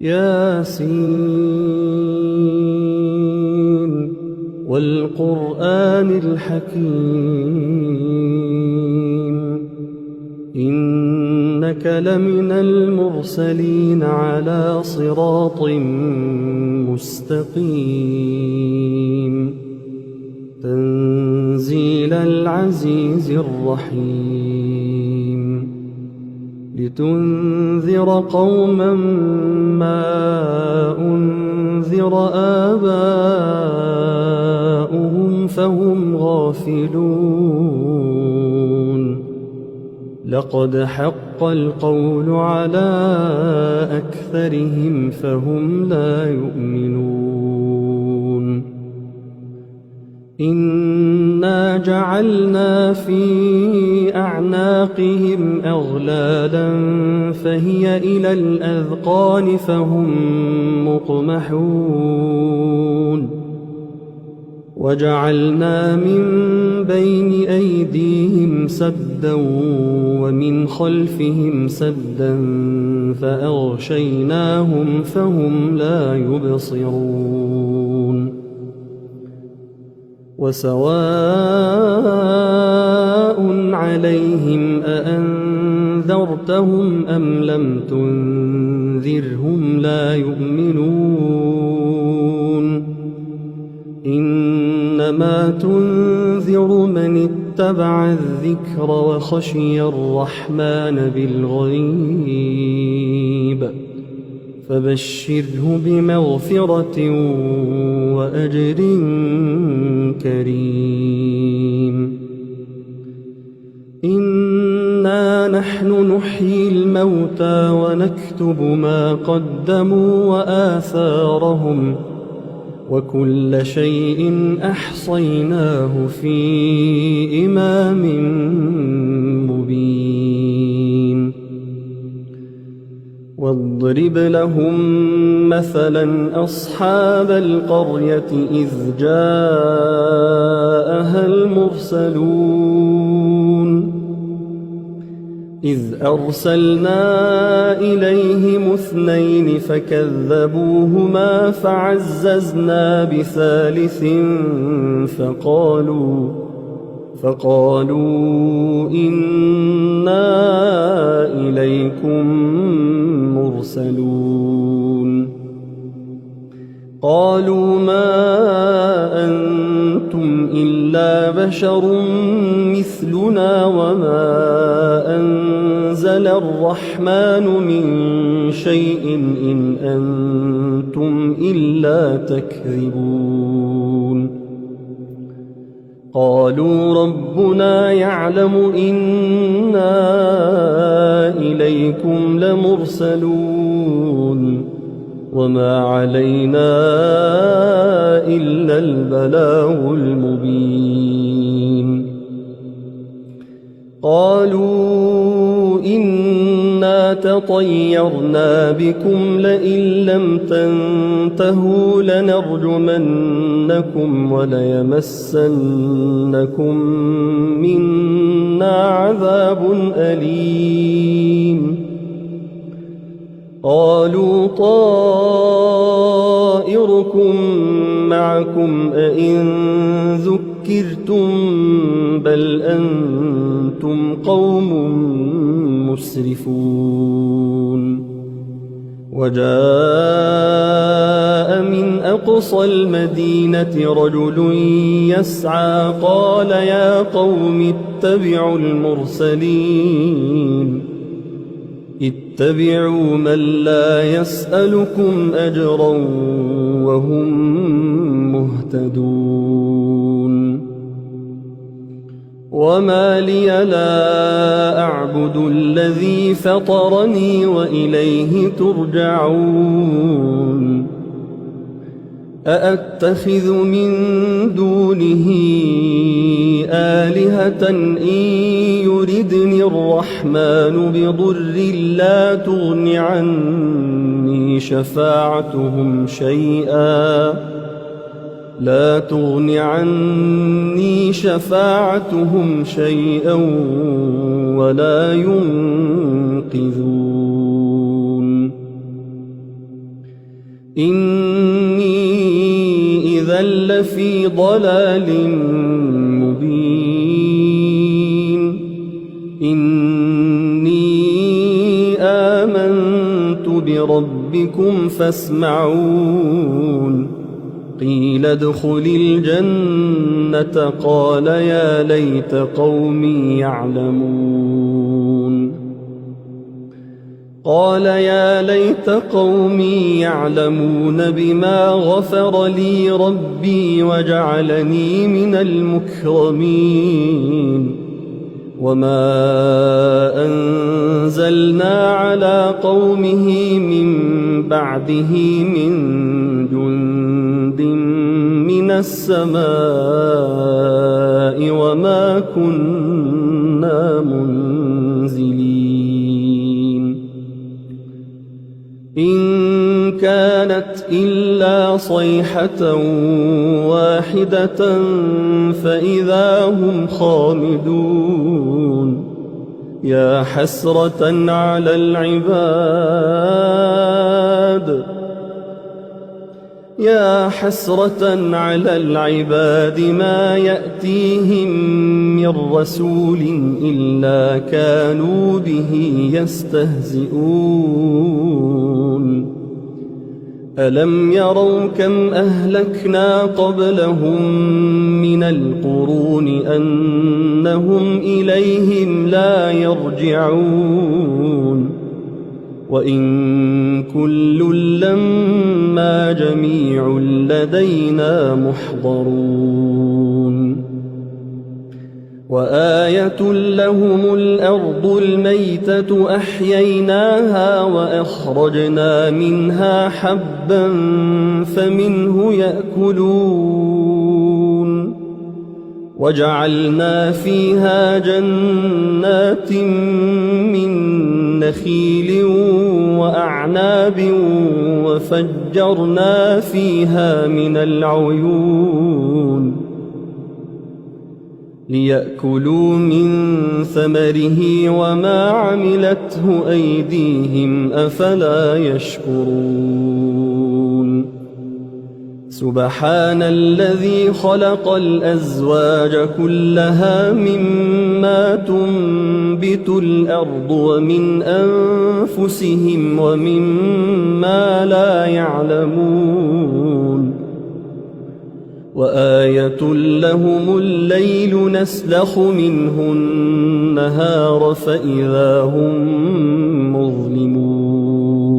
ياسين والقرآن الحكيم إنك لمن المرسلين على صراط مستقيم تنزيل العزيز الرحيم لتنذر قوما ما أنذر آباؤهم فهم غافلون لقد حق القول على أكثرهم فهم لا يؤمنون إنا جعلنا في أعناقهم أغلالا فهي إلى الأذقان فهم مقمحون وجعلنا من بين أيديهم سدا ومن خلفهم سدا فأغشيناهم فهم لا يبصرون وسواء عليهم أأنذرتهم أم لم تنذرهم لا يؤمنون إنما تنذر من اتبع الذكر وخشي الرحمن بالغيب فبشره بمغفرة وأجر كريم إنا نحن نحيي الموتى ونكتب ما قدموا وآثارهم وكل شيء أحصيناه في إمام مبين واضرب لهم مثلا أصحاب القرية إذ جاءها المرسلون إذ أرسلنا إليهم اثنين فكذبوهما فعززنا بثالث فقالوا إنا إليكم مرسلون قالوا ما أنتم إلا بشر مثلنا وما أنزل الرحمن من شيء إن أنتم إلا تكذبون قالوا ربنا يعلم إنا إليكم لمرسلون وما علينا إلا البلاغ المبين قالوا إنا تطيرنا بكم لئن لم تنتهوا لنرجمنكم وليمسنكم منا عذاب أليم قالوا طائركم معكم أئن ذكرتم بل أنتم قوم مسرفون وجاء من أقصى المدينة رجل يسعى قال يا قوم اتبعوا المرسلين اتبعوا من لا يسألكم أجرا وهم مهتدون وما لي لا أعبد الذي فطرني وإليه ترجعون أأتخذ من دونه آلهة إن يردني الرحمن بضر لا تغن عني شفاعتهم شيئا ولا ينقذون إني إذا لفي ضلال مبين إني آمنت بربكم فاسمعون قيل ادخل الجنة قال يا ليت قومي يعلمون قال يا ليت قومي يعلمون بما غفر لي ربي وجعلني من المكرمين وما أنزلنا على قومه من بعده من جند من السماء وما كنا منزلين إن كانت إلا صيحة واحدة فإذا هم خامدون يا حسرة على العباد ما يأتيهم من رسول إلا كانوا به يستهزئون ألم يروا كم أهلكنا قبلهم من القرون أنهم إليهم لا يرجعون وإن كل لما جميع لدينا محضرون وآية لهم الأرض الميتة أحييناها وأخرجنا منها حبا فمنه يأكلون وجعلنا فيها جنات من نخيل وأعناب وفجرنا فيها من العيون ليأكلوا من ثمره وما عملته أيديهم أفلا يشكرون سبحان الذي خلق الأزواج كلها مما تنبت الأرض ومن أنفسهم ومما لا يعلمون وآية لهم الليل نسلخ منه النهار فإذا هم مظلمون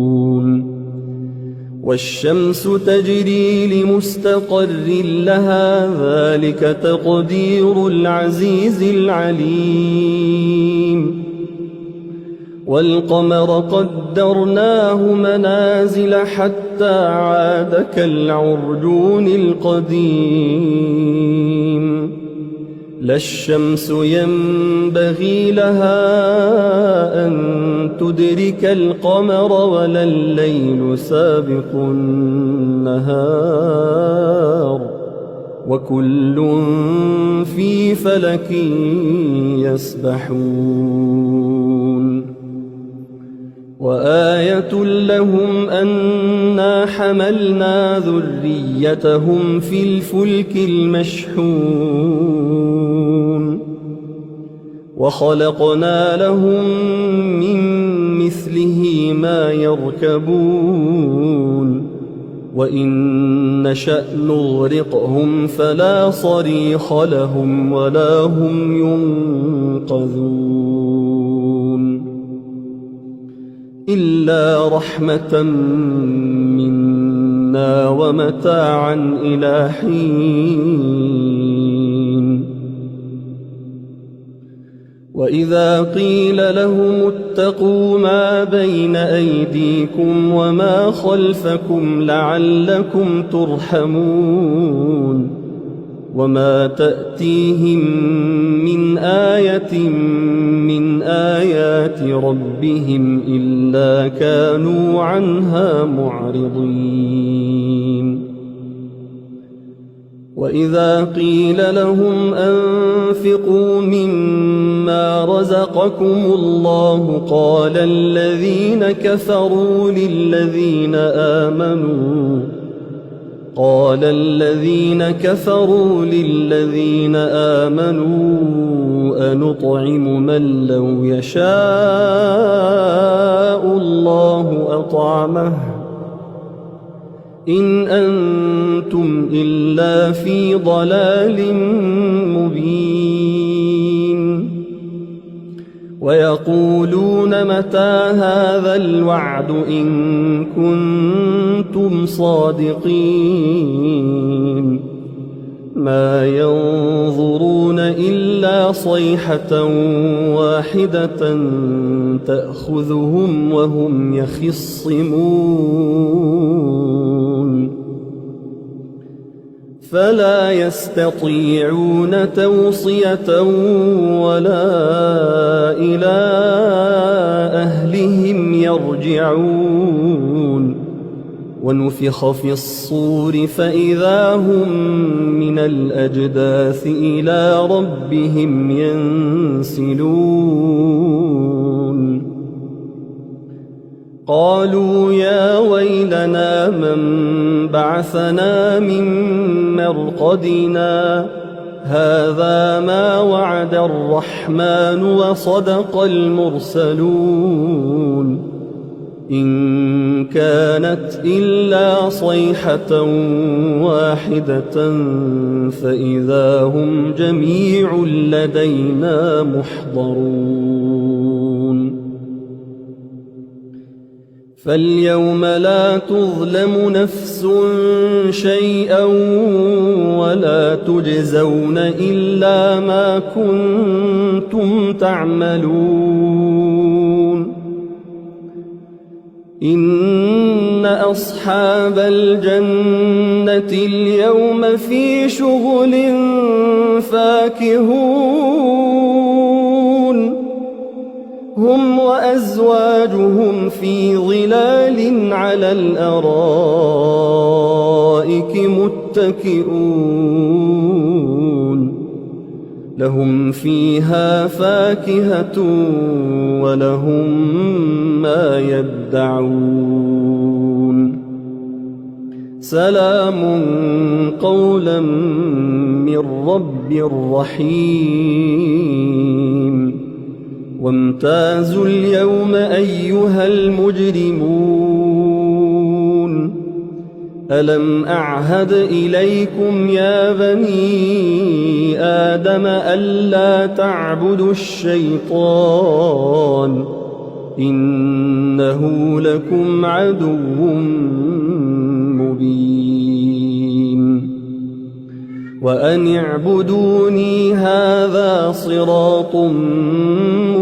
والشمس تجري لمستقر لها ذلك تقدير العزيز العليم والقمر قدرناه منازل حتى عاد كالعرجون القديم لا الشمس ينبغي لها أن تدرك القمر ولا الليل سابق النهار وكل في فلك يسبحون وآية لهم أنا حملنا ذريتهم في الفلك المشحون وخلقنا لهم من مثله ما يركبون وإن نشأ نغرقهم فلا صريخ لهم ولا هم ينقذون إلا رحمة منا ومتاعا إلى حين وإذا قيل لهم اتقوا ما بين أيديكم وما خلفكم لعلكم ترحمون وما تأتيهم من آية من آيات ربهم إلا كانوا عنها معرضين وإذا قيل لهم أنفقوا مما رزقكم الله قال الذين كفروا للذين آمنوا أنطعم من لو يشاء الله أطعمه إن أنتم إلا في ضلال مبين ويقولون متى هذا الوعد إن كنتم صادقين ما ينظرون إلا صيحة واحدة تأخذهم وهم يخصمون فلا يستطيعون توصية ولا إلى أهلهم يرجعون ونفخ في الصور فإذا هم من الأجداث إلى ربهم ينسلون قالوا يا ويلنا من بعثنا من مرقدنا هذا ما وعد الرحمن وصدق المرسلون إن كانت إلا صيحة واحدة فإذا هم جميع لدينا محضرون فاليوم لا تظلم نفس شيئا ولا تجزون إلا ما كنتم تعملون إن أصحاب الجنة اليوم في شغل فاكهون هم وأزواجهم في ظلال على الأرائك متكئون لهم فيها فاكهة ولهم ما يدعون سلام قولا من رب رحيم وامتازوا اليوم أيها المجرمون ألم أعهد إليكم يا بني آدم ألا تعبدوا الشيطان إنه لكم عدو مبين وأن اعبدوني هذا صراط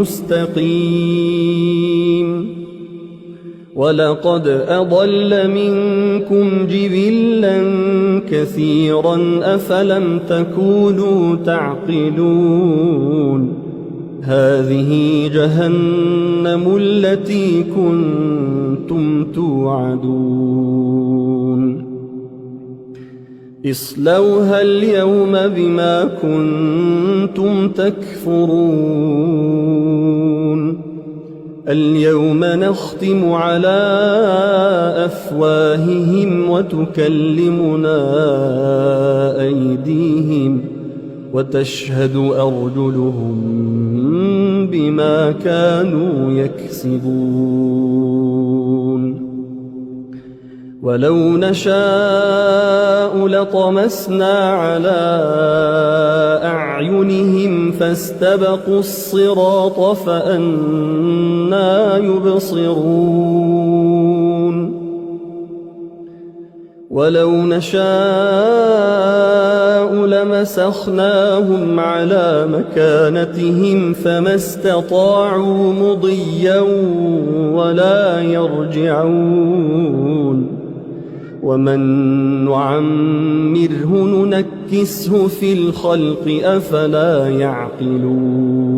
مستقيم ولقد أضل منكم جبلا كثيرا أفلم تكونوا تعقلون هذه جهنم التي كنتم توعدون اصلوها اليوم بما كنتم تكفرون اليوم نختم على أفواههم وتكلمنا أيديهم وتشهد أرجلهم بما كانوا يكسبون ولو نشاء لطمسنا على أعينهم فاستبقوا الصراط فأنى يبصرون ولو نشاء لمسخناهم على مكانتهم فما استطاعوا مضيا ولا يرجعون ومن نعمره ننكسه في الخلق أفلا يعقلون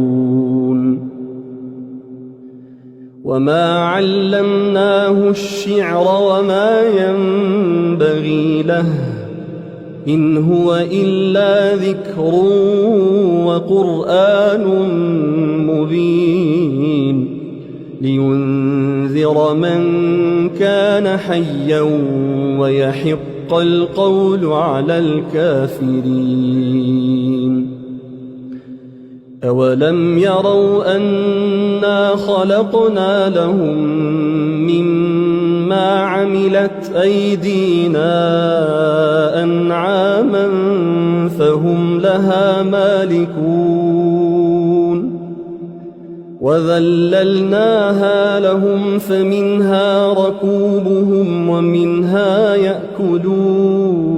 وما علمناه الشعر وما ينبغي له إن هو إلا ذكر وقرآن مبين لينذر من كان حيا ويحق القول على الكافرين. أولم يروا أنا خلقنا لهم مما عملت أيدينا أنعاما فهم لها مالكون وذللناها لهم فمنها ركوبهم ومنها يأكلون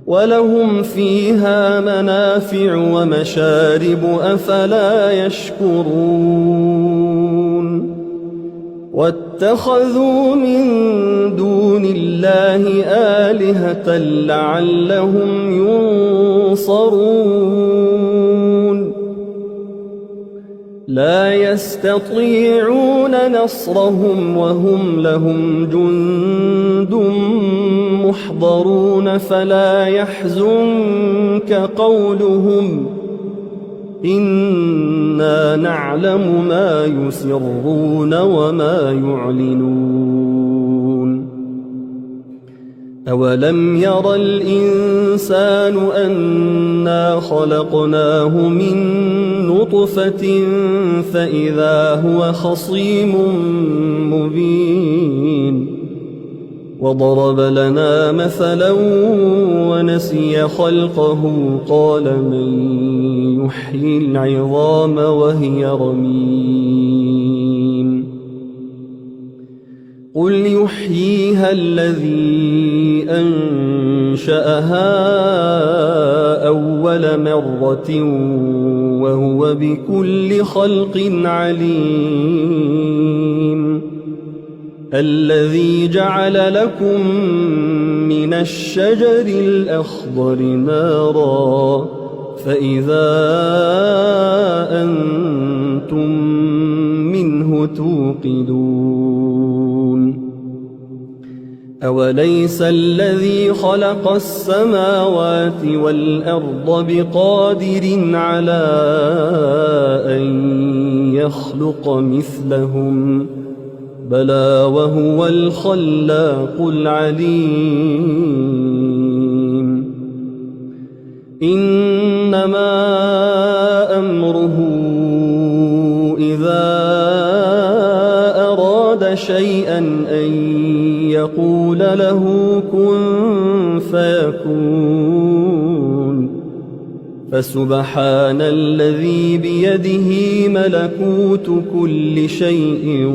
ولهم فيها منافع ومشارب أفلا يشكرون واتخذوا من دون الله آلهة لعلهم ينصرون لا يستطيعون نصرهم وهم لهم جند محضرون فلا يحزنك قولهم إنا نعلم ما يسرون وما يعلنون أولم ير الإنسان أنا خلقناه من نطفة فإذا هو خصيم مبين وضرب لنا مثلا ونسي خلقه قال من يحيي العظام وهي رميم قل يحييها الذي أنشأها أول مرة وهو بكل خلق عليم الذي جعل لكم من الشجر الأخضر نارا فإذا أنتم منه توقدون أوليس الذي خلق السماوات والأرض بقادر على أن يخلق مثلهم بلى وهو الخلاق العليم إنما أمره إذا أراد شيئا أن يقول له كن فيكون فسبحان الذي بيده ملكوت كل شيء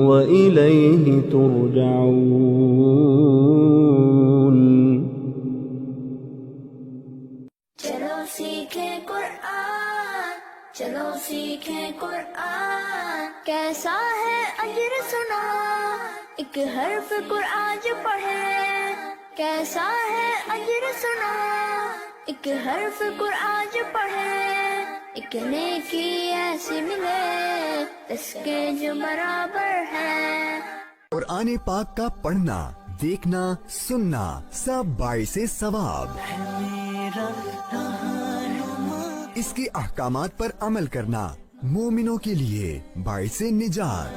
وإليه ترجعون. चलो सीखे कुरान, चलो सीखे कुरान, कैसा है अजर सुना, एक हर्फ कुरान जो पढ़े, कैसा है अजर सुना, एक हर्फ कुरान जो पढ़े, एक नेकी ऐसी मिले, इसके जो बराबर है। कुरान पाक का पढ़ना, देखना, सुनना सब बाइसे सवाब। इसके अहकामात पर अमल करना मोमिनों के लिए बाइसे निजात।